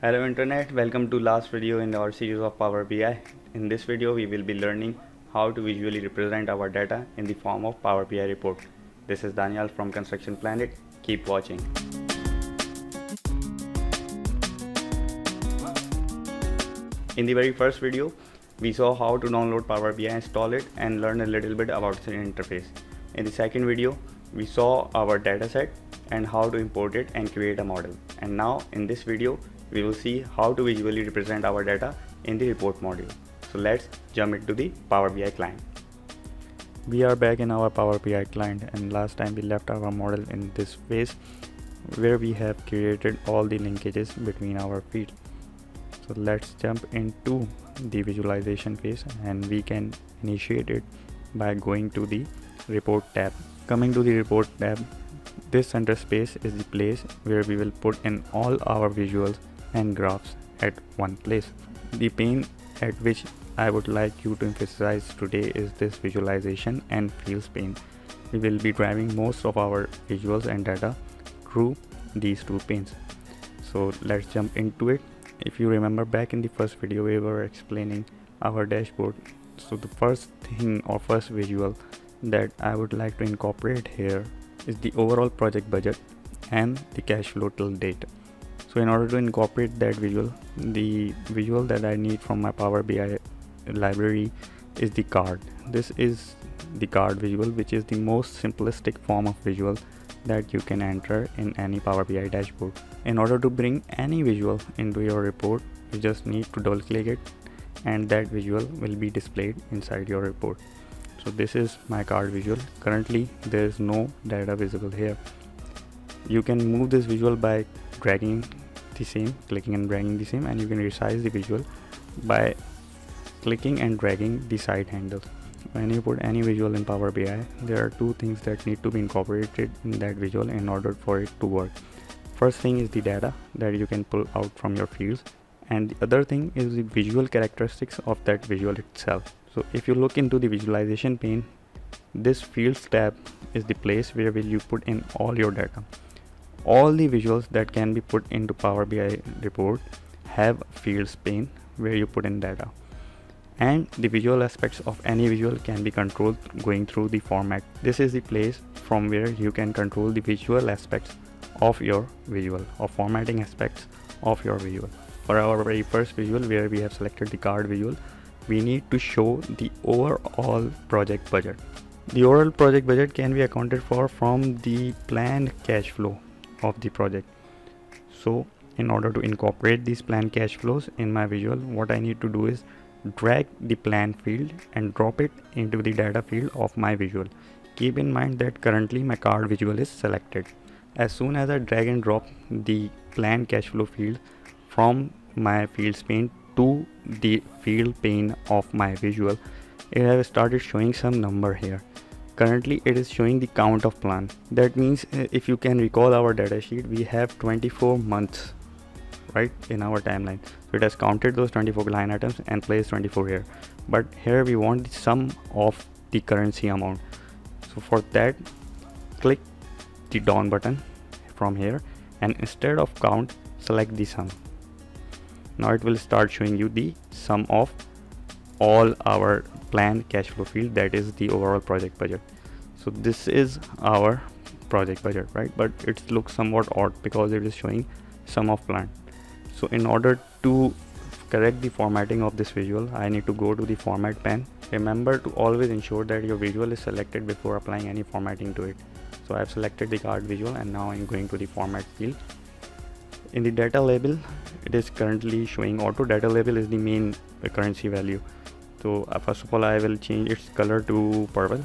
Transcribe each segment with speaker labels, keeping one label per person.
Speaker 1: Hello Internet, welcome to last video in our series of Power BI. In this video we will be learning how to visually represent our data in the form of Power BI report. This is Daniel from Construction Planet. Keep watching. In the very first video, we saw how to download Power BI, install it and learn a little bit about its interface. In the second video, we saw our dataset and how to import it and create a model. And now in this video, we will see how to visually represent our data in the report module. So let's jump into the Power BI client. We are back in our Power BI client, and last time we left our model in this phase where we have created all the linkages between our fields. So let's jump into the visualization phase, and we can initiate it by going to the report tab. Coming to the report tab, this center space is the place where we will put in all our visuals and graphs at one place. The pane at which I would like you to emphasize today is this visualization and fields pane. We will be driving most of our visuals and data through these two panes. So let's jump into it. If you remember back in the first video, we were explaining our dashboard. So the first thing or first visual that I would like to incorporate here is the overall project budget and the cash flow till date. So in order to incorporate that visual, the visual that I need from my Power BI library is the card. This is the card visual, which is the most simplistic form of visual that you can enter in any Power BI dashboard. In order to bring any visual into your report, you just need to double click it and that visual will be displayed inside your report. So this is my card visual. Currently there is no data visible here. You can move this visual by dragging the same, clicking and dragging the same, and you can resize the visual by clicking and dragging the side handles. When you put any visual in Power BI, there are two things that need to be incorporated in that visual in order for it to work. First thing is the data that you can pull out from your fields, and the other thing is the visual characteristics of that visual itself. So if you look into the visualization pane, this fields tab is the place where will you put in all your data. All the visuals that can be put into Power BI report have fields pane where you put in data, and the visual aspects of any visual can be controlled going through the format. This is the place from where you can control the visual aspects of your visual or formatting aspects of your visual. For our very first visual, where we have selected the card visual, we need to show the overall project budget. The overall project budget can be accounted for from the planned cash flow of the project. So in order to incorporate these planned cash flows in my visual, what I need to do is drag the plan field and drop it into the data field of my visual. Keep in mind that currently my card visual is selected. As soon as I drag and drop the plan cash flow field from my fields pane to the field pane of my visual, it has started showing some number here. Currently it is showing the count of plan. That means if you can recall our data sheet, we have 24 months right in our timeline. So it has counted those 24 line items and placed 24 here, but here we want the sum of the currency amount. So for that, click the down button from here, and instead of count, select the sum. Now it will start showing you the sum of all our planned cash flow field, that is the overall project budget. So this is our project budget, right? But it looks somewhat odd because it is showing sum of plan. So in order to correct the formatting of this visual, I need to go to the format pane. Remember to always ensure that your visual is selected before applying any formatting to it. So I have selected the card visual, and now I'm going to the format field. In the data label, it is currently showing auto. Data label is the main currency value. So first of all, I will change its color to purple,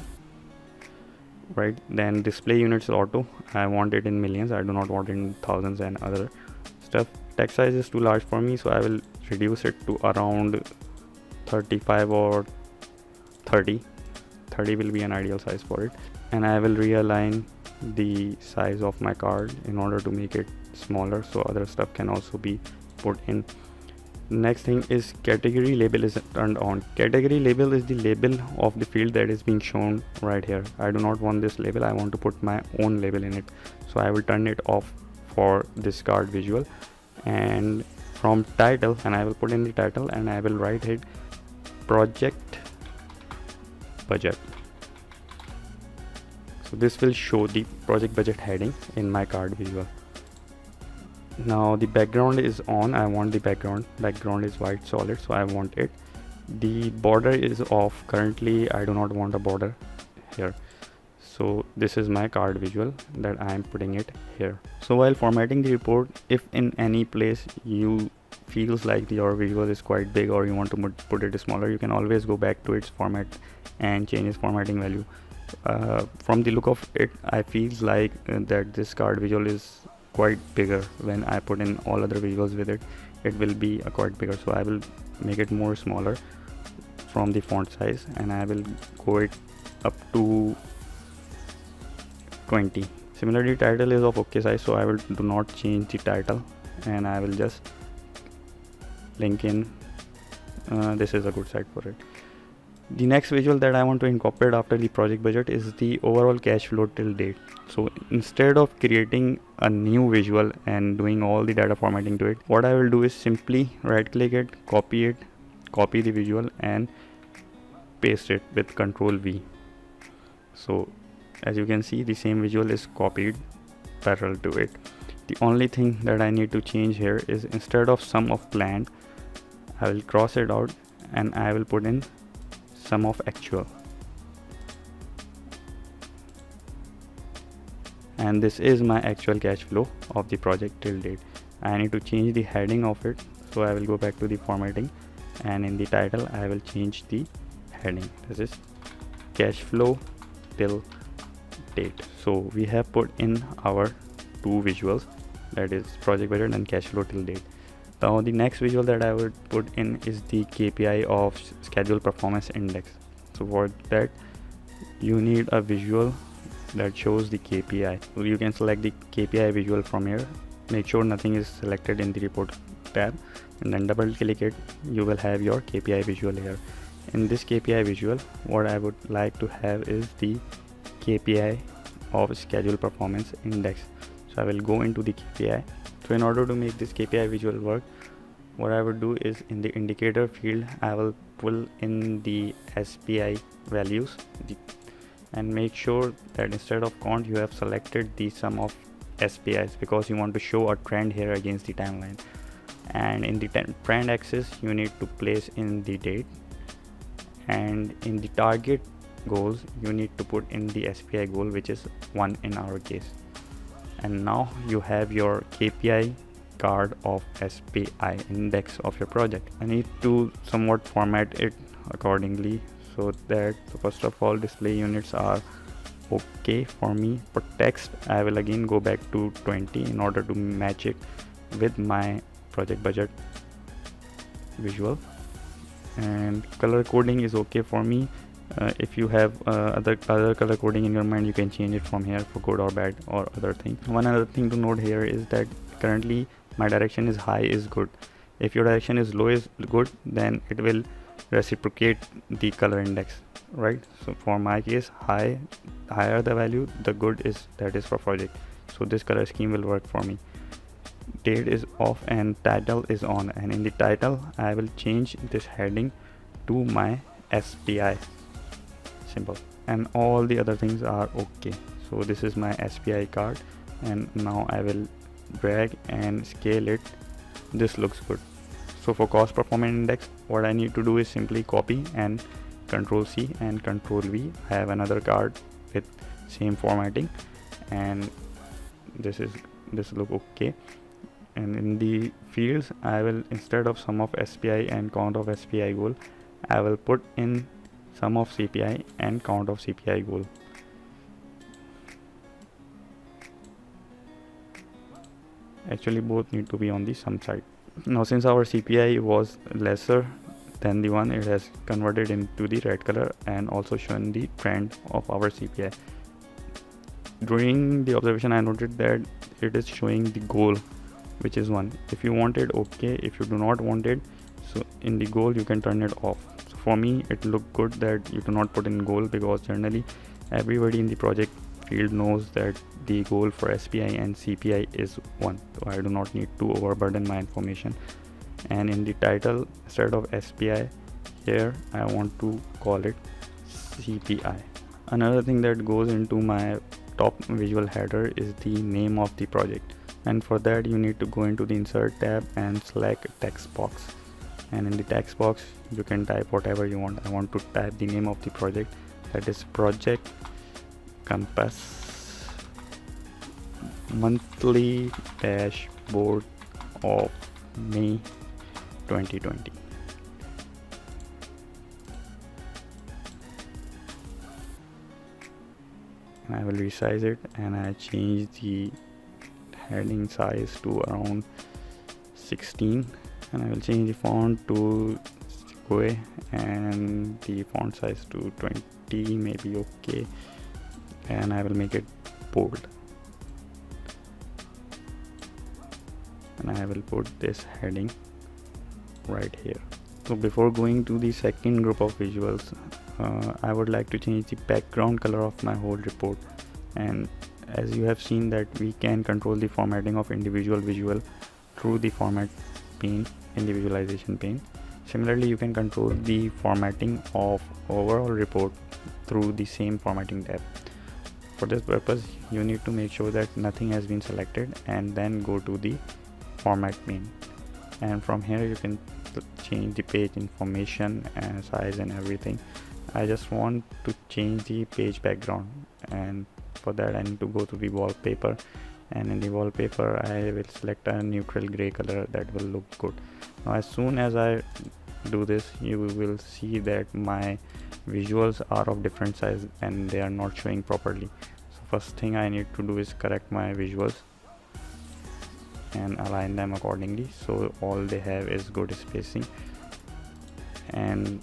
Speaker 1: right? Then display units auto, I want it in millions, I do not want it in thousands and other stuff. Text size is too large for me, so I will reduce it to around 35 or 30 will be an ideal size for it. And I will realign the size of my card in order to make it smaller so other stuff can also be put in. Next thing is category label is turned on. Category label is the label of the field that is being shown right here. I do not want this label, I want to put my own label in it, so I will turn it off for this card visual. And from title, and I will put in the title and I will write it project budget. So this will show the project budget heading in my card visual. Now the background is on. I want the background is white solid, so I want it. The border is off. Currently I do not want a border here, so this is my card visual that I am putting it here. So while formatting the report, if in any place you feels like your visual is quite big or you want to put it smaller, you can always go back to its format and change its formatting value. From the look of it, I feels like that this card visual is quite bigger. When I put in all other visuals with it, it will be quite bigger, so I will make it more smaller from the font size, and I will go it up to 20. Similarly, title is of okay size, so I will do not change the title, and I will just link in this is a good site for it. The next visual that I want to incorporate after the project budget is the overall cash flow till date. So instead of creating a new visual and doing all the data formatting to it, what I will do is simply right click it, copy the visual and paste it with Control V. So as you can see, the same visual is copied parallel to it. The only thing that I need to change here is instead of sum of planned, I will cross it out and I will put in sum of actual. And this is my actual cash flow of the project till date. I need to change the heading of it, so I will go back to the formatting, and in the title I will change the heading. This is cash flow till date. So we have put in our two visuals, that is project budget and cash flow till date. Now the next visual that I would put in is the KPI of schedule performance index. So for that you need a visual that shows the KPI. So you can select the KPI visual from here, make sure nothing is selected in the report tab, and then double click it. You will have your KPI visual here. In this KPI visual, what I would like to have is the KPI of schedule performance index. So I will go into the KPI. So in order to make this KPI visual work, what I would do is in the indicator field I will pull in the SPI values and make sure that instead of count you have selected the sum of SPIs, because you want to show a trend here against the timeline. And in the trend axis you need to place in the date, and in the target goals you need to put in the SPI goal, which is 1 in our case. And now you have your KPI card of SPI index of your project. I need to somewhat format it accordingly, so that first of all display units are okay for me. For text I will again go back to 20 in order to match it with my project budget visual, and color coding is okay for me. If you have other color coding in your mind, you can change it from here for good or bad or other thing. One other thing to note here is that currently my direction is high is good. If your direction is low is good, then it will reciprocate the color index, right? So for my case, higher the value, the good is, that is for project. So this color scheme will work for me. Date is off and title is on, and in the title I will change this heading to my SPI symbol, and all the other things are okay. So this is my SPI card, and now I will drag and scale it. This looks good. So for cost performance index, what I need to do is simply copy and Control C and Control V. I have another card with same formatting, and this look okay. And in the fields I will, instead of sum of SPI and count of SPI goal, I will put in sum of CPI and count of CPI goal. Actually both need to be on the sum side. Now since our CPI was lesser than the one, it has converted into the red color and also shown the trend of our CPI. During the observation I noted that it is showing the goal, which is 1. If you want it, okay. If you do not want it, so in the goal you can turn it off. So for me it looked good that you do not put in goal, because generally everybody in the project field knows that the goal for SPI and CPI is 1. So I do not need to overburden my information. and in the title, instead of SPI, here I want to call it CPI. Another thing that goes into my top visual header is the name of the project, and for that you need to go into the insert tab and select text box, and in the text box you can type whatever you want. I want to type the name of the project, that is Project Compass Monthly Dashboard of May 2020. I will resize it, and I change the heading size to around 16, and I will change the font to Sequoia and the font size to 20, maybe okay, and I will make it bold, and I will put this heading right here. So before going to the second group of visuals, I would like to change the background color of my whole report, and as you have seen that we can control the formatting of individual visual through the format pane in the visualization pane. Similarly, you can control the formatting of overall report through the same formatting tab. For this purpose, you need to make sure that nothing has been selected and then go to the format pane, and from here you can change the page information and size and everything. I just want to change the page background, and for that I need to go to the wallpaper, and in the wallpaper I will select a neutral gray color that will look good. Now as soon as I do this, you will see that my visuals are of different size and they are not showing properly. So first thing I need to do is correct my visuals and align them accordingly so all they have is good spacing. And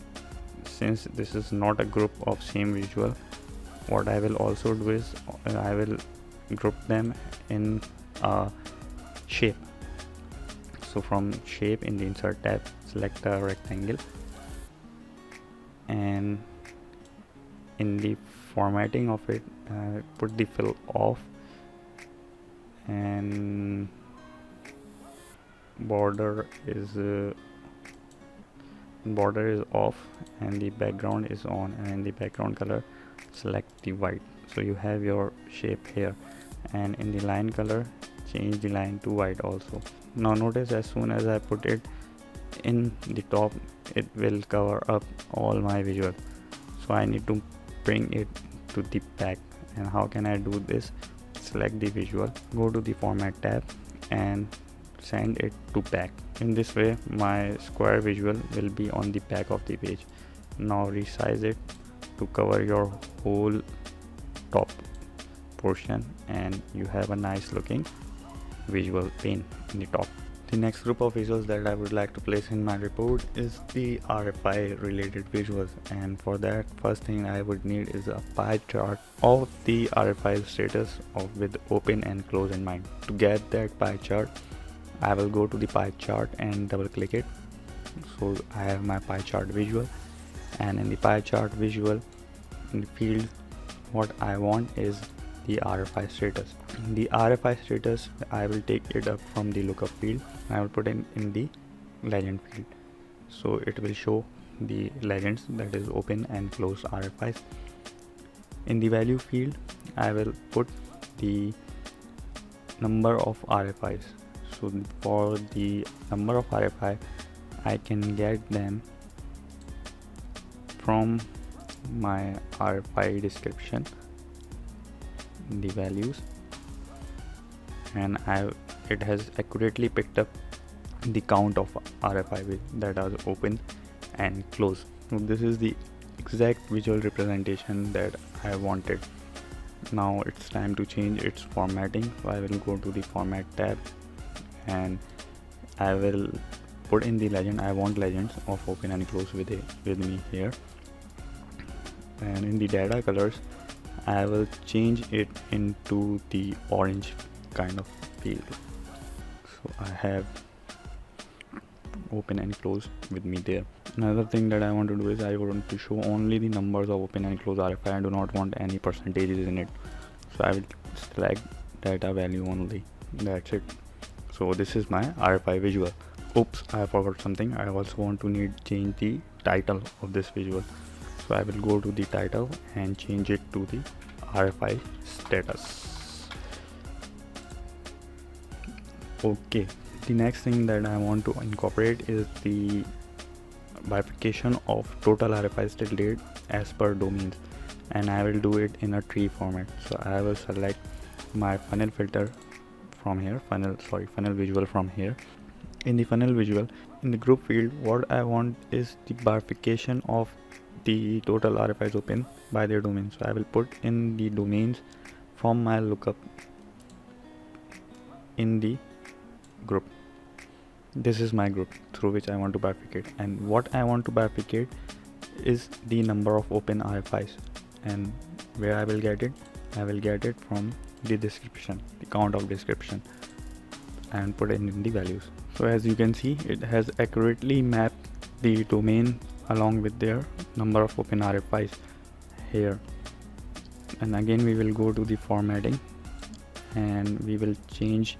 Speaker 1: since this is not a group of same visual, what I will also do is I will group them in a shape. So from shape, in the insert tab, select a rectangle, and in the formatting of it, put the fill off, and border is off, and the background is on, and in the background color select the white. So you have your shape here, and in the line color change the line to white also. Now notice as soon as I put it in the top, it will cover up all my visual, so I need to bring it to the back. And how can I do this? Select the visual, go to the format tab and send it to back. In this way my square visual will be on the back of the page. Now resize it to cover your whole top portion, and you have a nice looking visual pane in the top. The next group of visuals that I would like to place in my report is the RFI related visuals, and for that first thing I would need is a pie chart of the RFI status with open and close in mind. To get that pie chart, I will go to the pie chart and double click it. So I have my pie chart visual, and in the pie chart visual, in the field, what I want is the RFI status. In the RFI status, I will take it up from the lookup field. I will put in the legend field, so it will show the legends, that is open and close RFIs. In the value field, I will put the number of RFIs. So for the number of RFI, I can get them from my RFI description, the values, and it has accurately picked up the count of RFI that are open and close. So this is the exact visual representation that I wanted. Now it's time to change its formatting, so I will go to the format tab and I will put in the legend. I want legends of open and close with me here, and in the data colors I will change it into the orange kind of field. So I have open and close with me there. Another thing that I want to do is I want to show only the numbers of open and close RFI. I do not want any percentages in it, so I will select data value only. That's it. So this is my RFI visual. oops, I forgot something. I also want to change the title of this visual. So I will go to the title and change it to the RFI status. Okay, the next thing that I want to incorporate is the bifurcation of total RFIs till date as per domains, and I will do it in a tree format. So I will select my funnel filter from here, funnel visual from here. In the funnel visual, in the group field, what I want is the bifurcation of the total RFIs open by their domain. So I will put in the domains from my lookup in the group. This is my group through which I want to bifurcate, and what I want to bifurcate is the number of open RFIs. And where I will get it? I will get it from the description, the count of description, and put it in the values. So as you can see, it has accurately mapped the domain along with their number of open RFIs here. And again, we will go to the formatting and we will change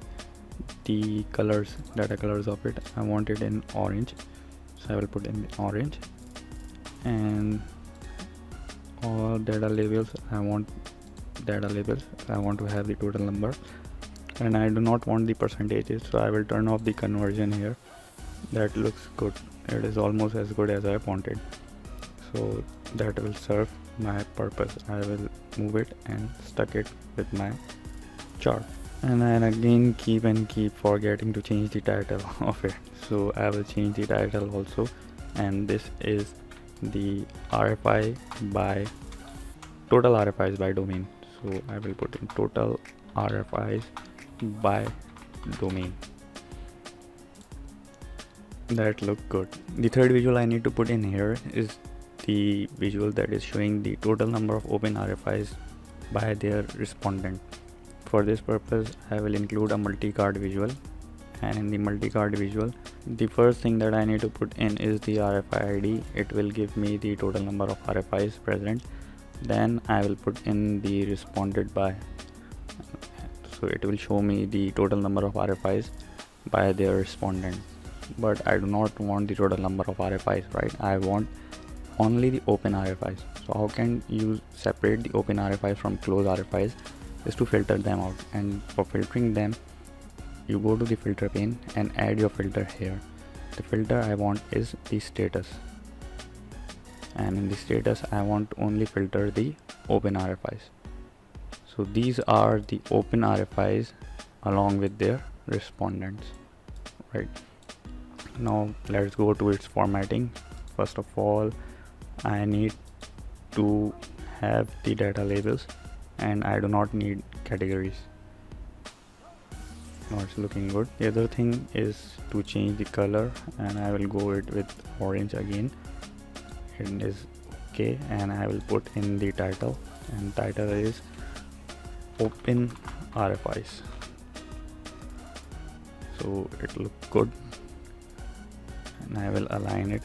Speaker 1: the colors, data colors of it. I want it in orange, so I will put in the orange. And all data labels, I want to have the total number, and I do not want the percentages, so I will turn off the conversion here. That looks good. It is almost as good as I wanted, so that will serve my purpose. I will move it and stuck it with my chart. And I again keep forgetting to change the title of it, so I will change the title also. And this is the RFI by total RFIs by domain, so I will put in total RFIs by domain. That look good. The third visual I need to put in here is the visual that is showing the total number of open RFIs by their respondent. For this purpose, I will include a multi-card visual, and in the multi-card visual, the first thing that I need to put in is the RFI ID. It will give me the total number of RFIs present. Then I will put in the responded by, so it will show me the total number of RFIs by their respondent. But I do not want the total number of RFIs, right? I want only the open RFIs. So how can you separate the open RFIs from closed RFIs? Is to filter them out, and for filtering them, you go to the filter pane and add your filter here. The filter I want is the status, and in the status I want to only filter the open RFIs. So these are the open RFIs along with their respondents, right? Now let's go to its formatting. First of all, I need to have the data labels, and I do not need categories. Now it's looking good. The other thing is to change the color, and I will go it with orange again. It is okay, and I will put in the title, and title is open RFIs. So it looks good, and I will align it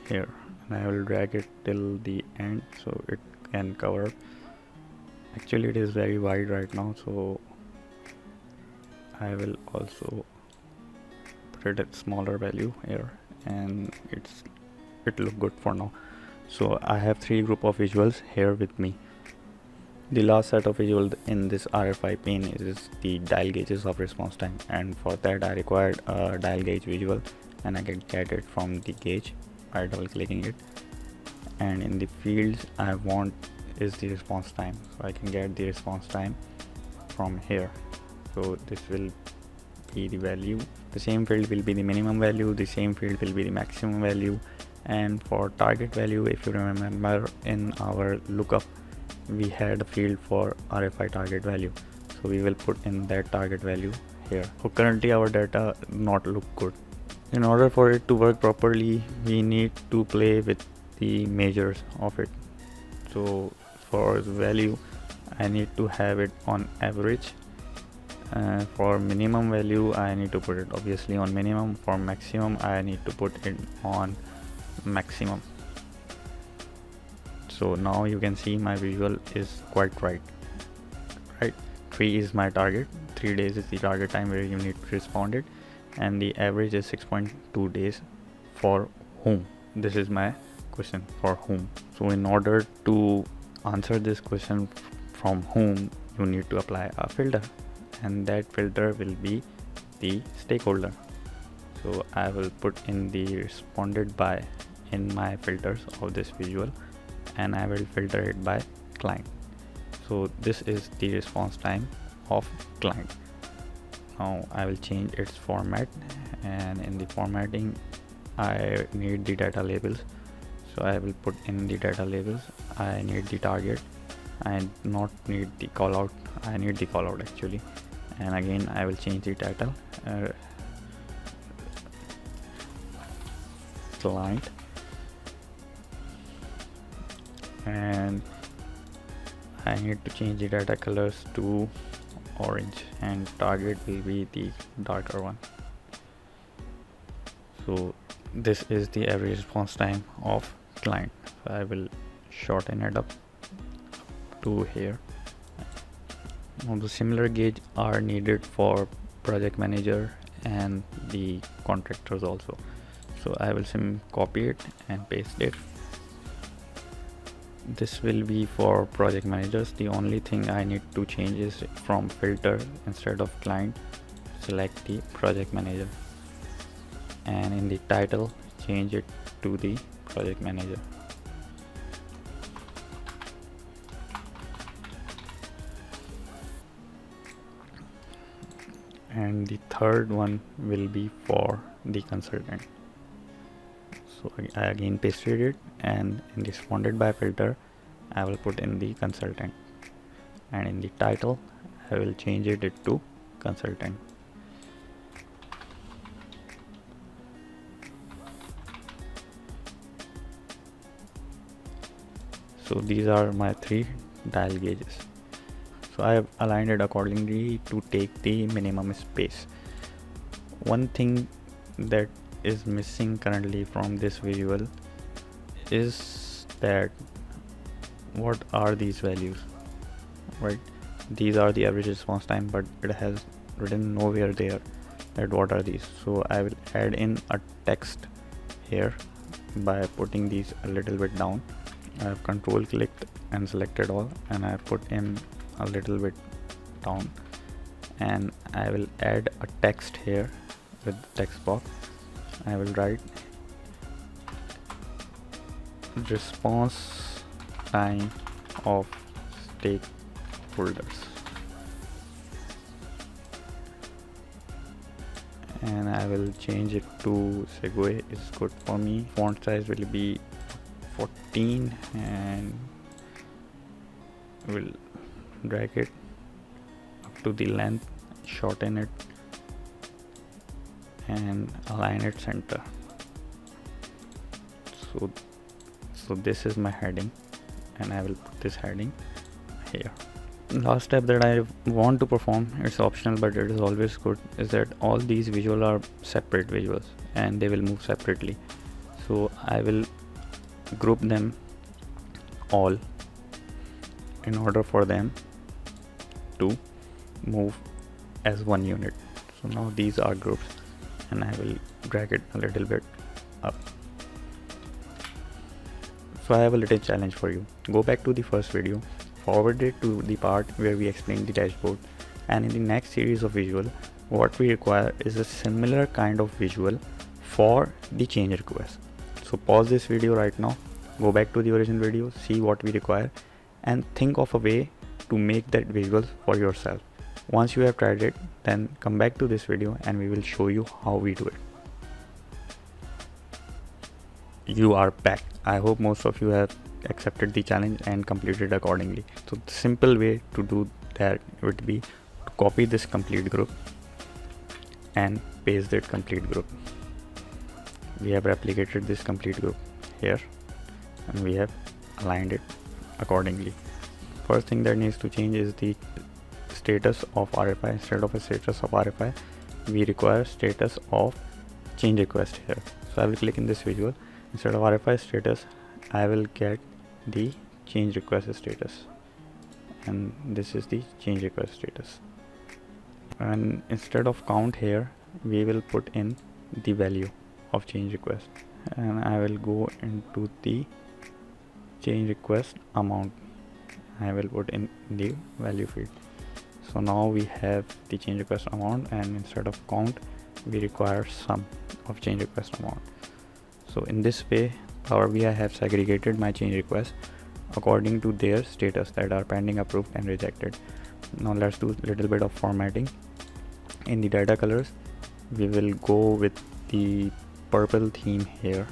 Speaker 1: here, and I will drag it till the end so it can cover. Actually it is very wide right now, so I will also put it at smaller value here, and it look good for now. So I have 3 group of visuals here with me. The last set of visuals in this RFI pane is the dial gauges of response time, and for that I required a dial gauge visual, and I can get it from the gauge by double clicking it. And in the fields I want is the response time, so I can get the response time from here. So this will be the value. The same field will be the minimum value, the same field will be the maximum value. And for target value, if you remember, in our lookup we had a field for RFI target value, so we will put in that target value here. So currently our data not look good. In order for it to work properly, we need to play with the measures of it. So for value, I need to have it on average. For minimum value, I need to put it obviously on minimum. For maximum, I need to put it on maximum. So now you can see my visual is quite right. 3 is my target. 3 days is the target time where you need to respond it. and the average is 6.2 days. For whom? This is my question, for whom. So in order to answer this question from whom, you need to apply a filter, and that filter will be the stakeholder. So I will put in the responded by in my filters of this visual, and I will filter it by client. So this is the response time of client. Now I will change its format, and in the formatting I need the data labels. So I will put in the data labels. I need the target. I not need the callout. I need the callout actually. And again I will change the title, client, and I need to change the data colors to orange, and target will be the darker one. So this is the average response time of client. So I will shorten it up to here. Now the similar gauge are needed for project manager and the contractors also. So I will copy it and paste it. This will be for project managers. The only thing I need to change is from filter, instead of client, select the project manager, and in the title change it to the project manager. And the third one will be for the consultant. So I again pasted it, and in the responded by filter I will put in the consultant, and in the title I will change it to consultant. So these are my 3 dial gauges. So I have aligned it accordingly to take the minimum space. One thing that is missing currently from this visual is that what are these values, right? These are the average response time, but it has written nowhere there that what are these. So I will add in a text here by putting these a little bit down. I have control clicked and selected all, and I have put in a little bit down, and I will add a text here with the text box. I will write response time of stakeholders, and I will change it to Segway is good for me. Font size will be 14, and will drag it up to the length, shorten it, and align it center. So this is my heading, and I will put this heading here. Last step that I want to perform, it's optional but it is always good, is that all these visuals are separate visuals and they will move separately. So I will group them all in order for them to move as one unit. So now these are groups, and I will drag it a little bit up. So I have a little challenge for you. Go back to the first video, forward it to the part where we explain the dashboard, and in the next series of visual, what we require is a similar kind of visual for the change request. So pause this video right now, go back to the original video, see what we require, and think of a way to make that visual for yourself. Once you have tried it, then come back to this video and we will show you how we do it. You are back. I hope most of you have accepted the challenge and completed accordingly. So the simple way to do that would be to copy this complete group and paste that complete group. We have replicated this complete group here, and we have aligned it accordingly. First thing that needs to change is the status of RFI. Instead of a status of RFI, we require status of change request here. So I will click in this visual. Instead of RFI status, I will get the change request status, and this is the change request status. And instead of count here, we will put in the value of change request, and I will go into the change request amount. I will put in the value field. So now we have the change request amount, and instead of count we require sum of change request amount. So in this way Power BI have segregated my change requests according to their status, that are pending, approved and rejected. Now let's do a little bit of formatting. In the data colors we will go with the purple theme here.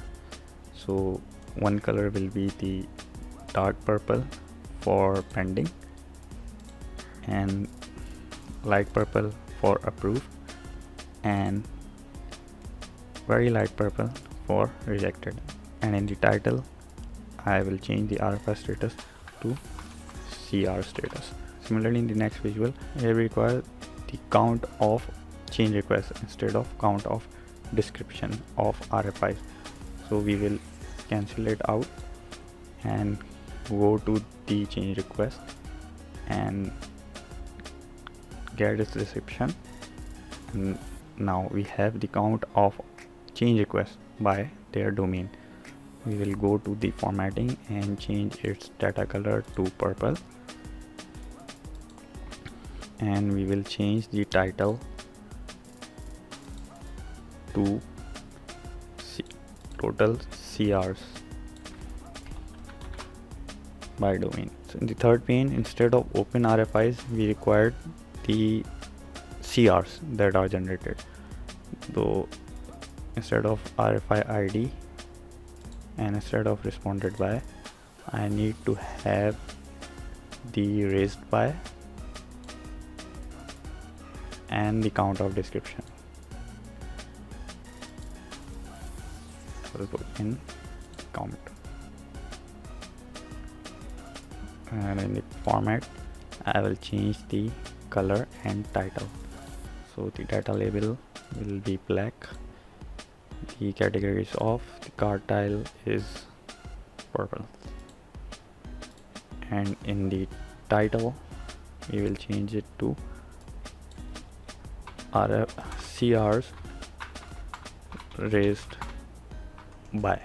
Speaker 1: So one color will be the dark purple for pending, and light purple for approved, and very light purple for rejected. And in the title I will change the RFI status to CR status. Similarly, in the next visual, here we require the count of change requests instead of count of description of RFIs. So we will cancel it out and go to the change request and get its description. And now we have the count of change requests by their domain. We will go to the formatting and change its data color to purple, and we will change the title to total CRs by domain. So in the third pane, instead of open RFIs, we required the CRs that are generated. So instead of RFI ID and instead of responded by, I need to have the raised by and the count of description. I'll put in count, and in the format I will change the color and title. So the data label will be black, the category is off, the card tile is purple, and in the title we will change it to CRs raised by.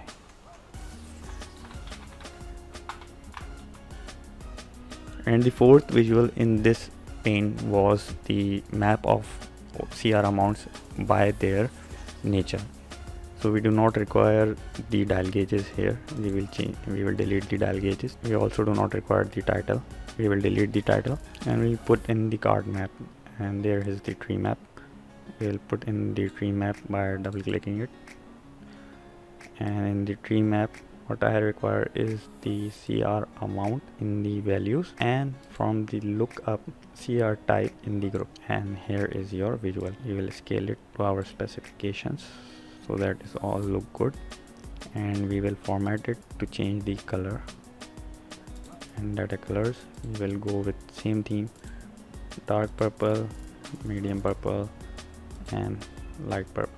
Speaker 1: And the fourth visual in this pane was the map of CR amounts by their nature. So we do not require the dial gauges here. We will delete the dial gauges. We also do not require the title. We will delete the title, and we will put in the card map, and there is the tree map. We will put in the tree map by double clicking it, and in the tree map what I require is the CR amount in the values, and from the lookup CR type in the group. And here is your visual. We will scale it to our specifications so that is all look good, and we will format it to change the color and data colors. We will go with same theme, dark purple, medium purple and light purple.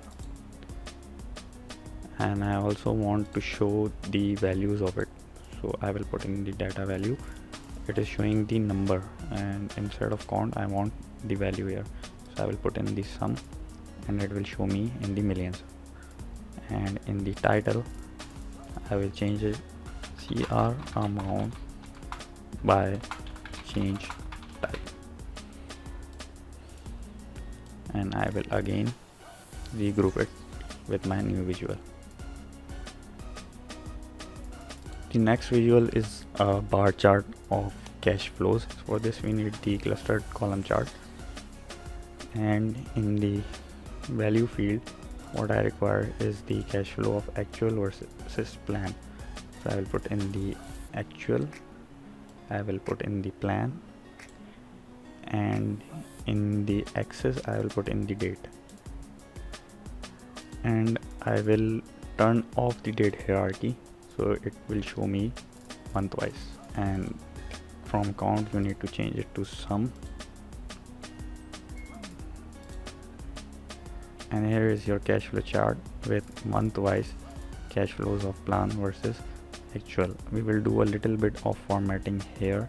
Speaker 1: And I also want to show the values of it, so I will put in the data value. It is showing the number, and instead of count I want the value here, so I will put in the sum, and it will show me in the millions. And in the title I will change it CR amount by change type, and I will again regroup it with my new visual. The next visual is a bar chart of cash flows. For this we need the clustered column chart, and in the value field what I require is the cash flow of actual versus plan. So I will put in the actual, I will put in the plan, and in the axis I will put in the date, and I will turn off the date hierarchy so it will show me month wise. And from count you need to change it to sum, and here is your cash flow chart with month wise cash flows of plan versus actual. We will do a little bit of formatting here,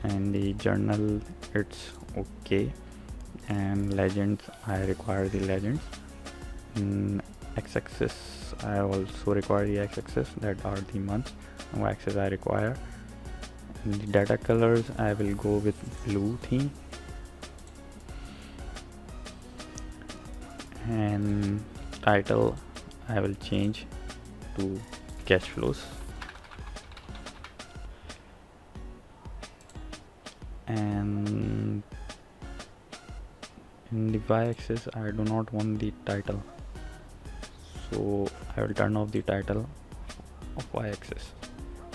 Speaker 1: and the journal it's okay, and legends, I require the legends. X-axis, I also require the x-axis, that are the months. Y-axis I require. In the data colors, I will go with blue theme, and title I will change to cash flows, and in the y-axis I do not want the title, so I will turn off the title of y-axis.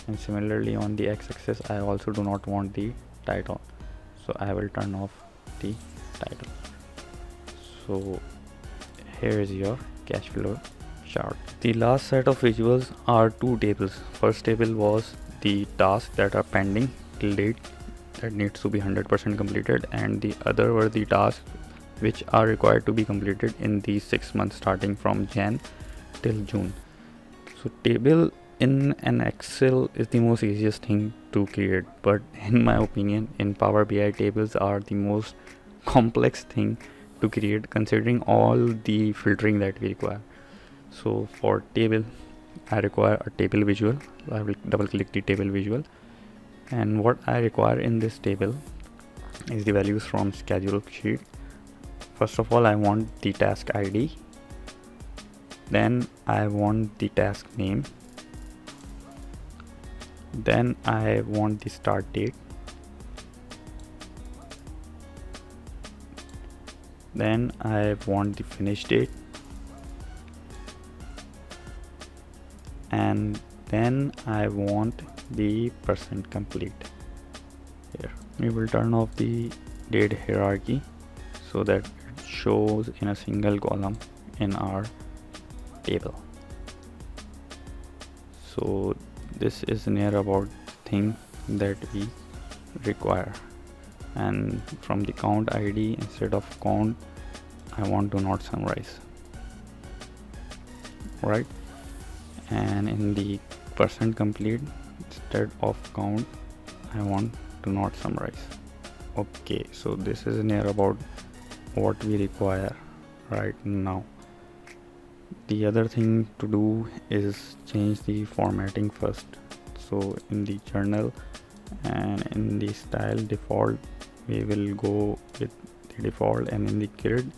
Speaker 1: And similarly on the x-axis I also do not want the title, so I will turn off the title. So here is your cash flow chart. The last set of visuals are two tables. First table was the tasks that are pending till date, that needs to be 100% completed, and the other were the tasks which are required to be completed in the 6 months starting from Jan till June. So table in an Excel is the most easiest thing to create, but in my opinion in Power BI, tables are the most complex thing to create considering all the filtering that we require. So for table I require a table visual. I will double click the table visual, and what I require in this table is the values from schedule sheet. First of all, I want the task ID, then I want the task name, then I want the start date, then I want the finish date, and then I want the percent complete. Here we will turn off the date hierarchy so that it shows in a single column in our table. So this is near about thing that we require, and from the count ID, instead of count I want to not summarize, right? And in the percent complete, instead of count I want to not summarize. Okay, so this is near about what we require right now. The other thing to do is change the formatting first. So in the journal and in the style default, we will go with the default, and in the grid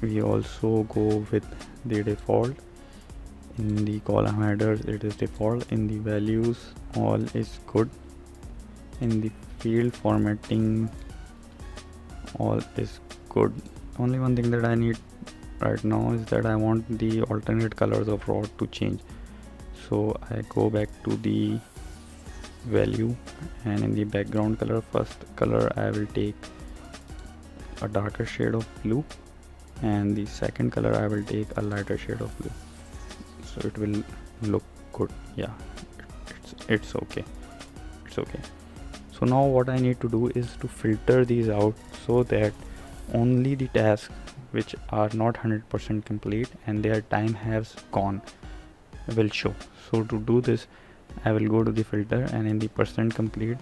Speaker 1: we also go with the default. In the column headers it is default. In the values all is good. In the field formatting all is good. Only one thing that I need right now is that I want the alternate colors of rod to change. So I go back to the value, and in the background color, first color I will take a darker shade of blue, and the second color I will take a lighter shade of blue, so it will look good. Yeah, it's okay. So now what I need to do is to filter these out so that only the tasks which are not 100% complete and their time has gone will show. So to do this, I will go to the filter, and in the percent complete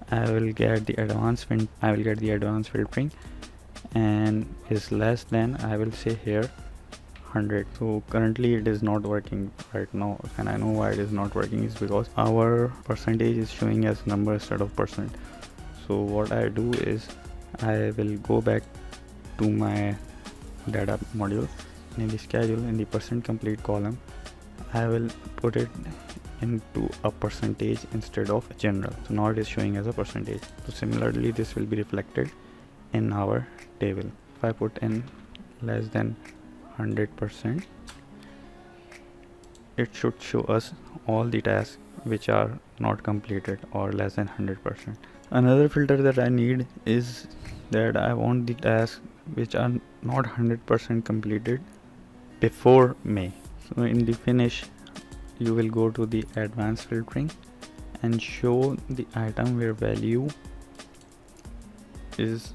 Speaker 1: I will get the advanced filtering, and is less than, I will say here 100. So currently it is not working right now, and I know why it is not working is because our percentage is showing as number instead of percent. So what I do is I will go back to my data module, and in the schedule, in the percent complete column, I will put it into a percentage instead of general. So now it is showing as a percentage. So similarly this will be reflected in our table. If I put in less than 100%, it should show us all the tasks which are not completed or less than 100%. Another filter that I need is that I want the tasks which are not 100% completed before May. So in the finish you will go to the advanced filtering and show the item where value is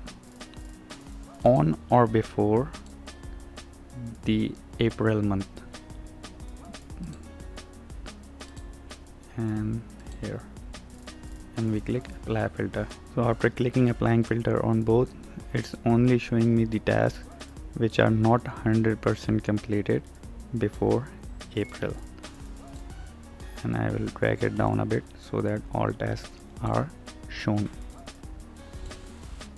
Speaker 1: on or before the April month, and here, and we click apply filter. So after clicking applying filter on both, it's only showing me the tasks which are not 100% completed before April, and I will drag it down a bit so that all tasks are shown.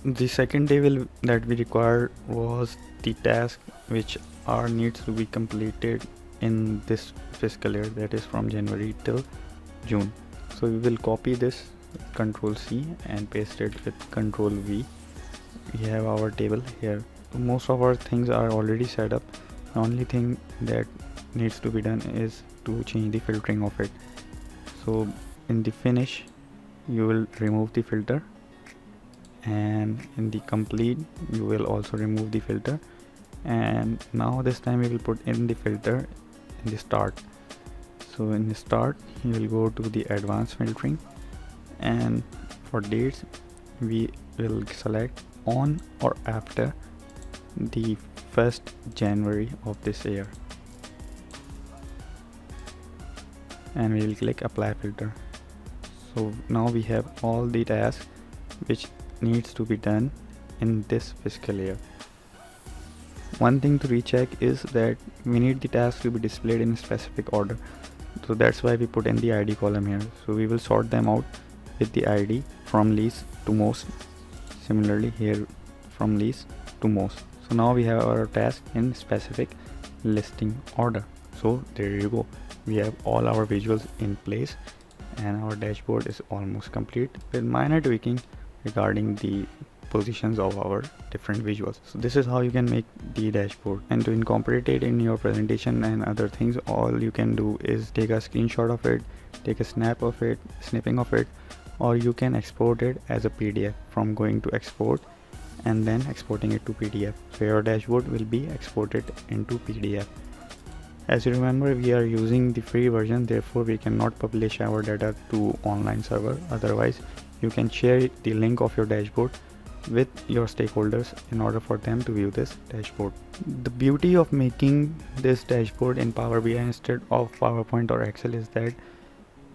Speaker 1: The second table that we required was the task which are needs to be completed in this fiscal year, that is from January till June. So we will copy this, Control C, and paste it with Control V. We have our table here. Most of our things are already set up. The only thing that needs to be done is to change the filtering of it. So in the finish you will remove the filter, and in the complete you will also remove the filter, and now this time we will put in the filter in the start. So in the start you will go to the advanced filtering, and for dates we will select on or after the 1st January of this year, and we will click apply filter. So now we have all the tasks which needs to be done in this fiscal year. One thing to recheck is that we need the tasks to be displayed in a specific order, so that's why we put in the ID column here. So we will sort them out with the ID from least to most. Similarly here from least to most. So now we have our task in specific listing order. So there you go, we have all our visuals in place, and our dashboard is almost complete with minor tweaking regarding the positions of our different visuals. So this is how you can make the dashboard, and to incorporate it in your presentation and other things, all you can do is take a screenshot of it, take a snap of it, snipping of it, or you can export it as a PDF from going to export and then exporting it to PDF. So your dashboard will be exported into PDF. As you remember, we are using the free version, therefore we cannot publish our data to online server. Otherwise you can share the link of your dashboard with your stakeholders in order for them to view this dashboard. The beauty of making this dashboard in Power BI instead of PowerPoint or Excel is that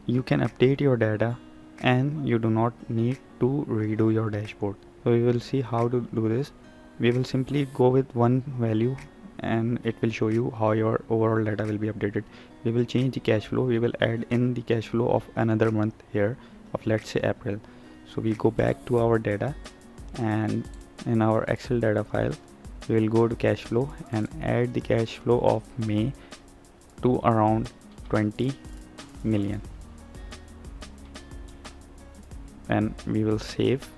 Speaker 1: you can update your data and you do not need to redo your dashboard. So we will see how to do this. We will simply go with one value and it will show you how your overall data will be updated. We will change the cash flow. We will add in the cash flow of another month here of, let's say, April. So we go back to our data, and in our Excel data file we will go to cash flow and add the cash flow of May to around 20 million, and we will save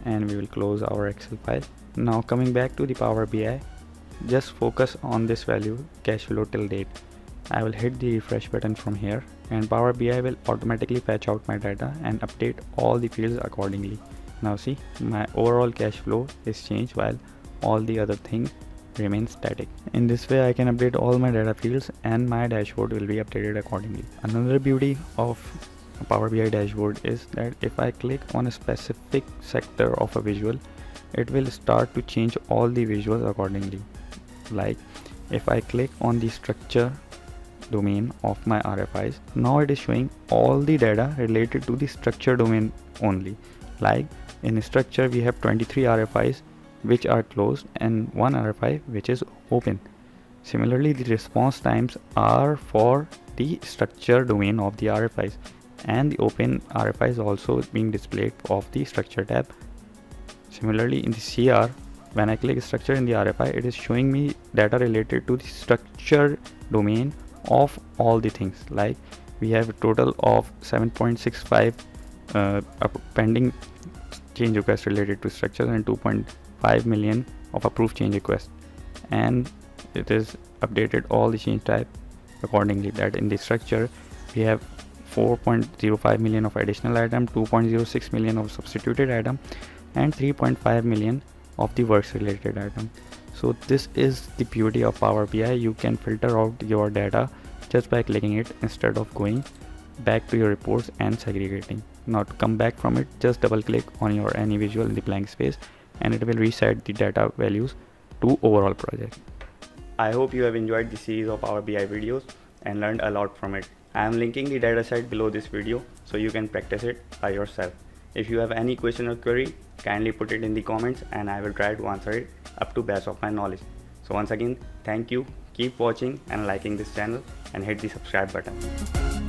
Speaker 1: and we will close our Excel file. Now coming back to the Power BI, just focus on this value, cash flow till date. I will hit the refresh button from here, and Power BI will automatically fetch out my data and update all the fields accordingly. Now see, my overall cash flow is changed while all the other things remain static. In this way I can update all my data fields and my dashboard will be updated accordingly. Another beauty of Power BI dashboard is that if I click on a specific sector of a visual, it will start to change all the visuals accordingly. Like if I click on the structure domain of my RFIs, now it is showing all the data related to the structure domain only. Like in structure we have 23 RFIs which are closed and 1 RFI which is open. Similarly, the response times are for the structure domain of the RFIs, and the open RFI is also being displayed of the structure tab. Similarly, in the CR, when I click structure in the RFI, it is showing me data related to the structure domain of all the things. Like we have a total of 7.65 pending change requests related to structures and 2.5 million of approved change requests, and it is updated all the change type accordingly. That in the structure we have 4.05 million of additional item, 2.06 million of substituted item, and 3.5 million of the works related item. So this is the beauty of Power BI. You can filter out your data just by clicking it instead of going back to your reports and segregating. Now to come back from it, just double click on your any visual in the blank space and it will reset the data values to overall project. I hope you have enjoyed the series of Power BI videos and learned a lot from it. I am linking the dataset below this video so you can practice it by yourself. If you have any question or query, kindly put it in the comments and I will try to answer it up to best of my knowledge. So once again, thank you, keep watching and liking this channel and hit the subscribe button.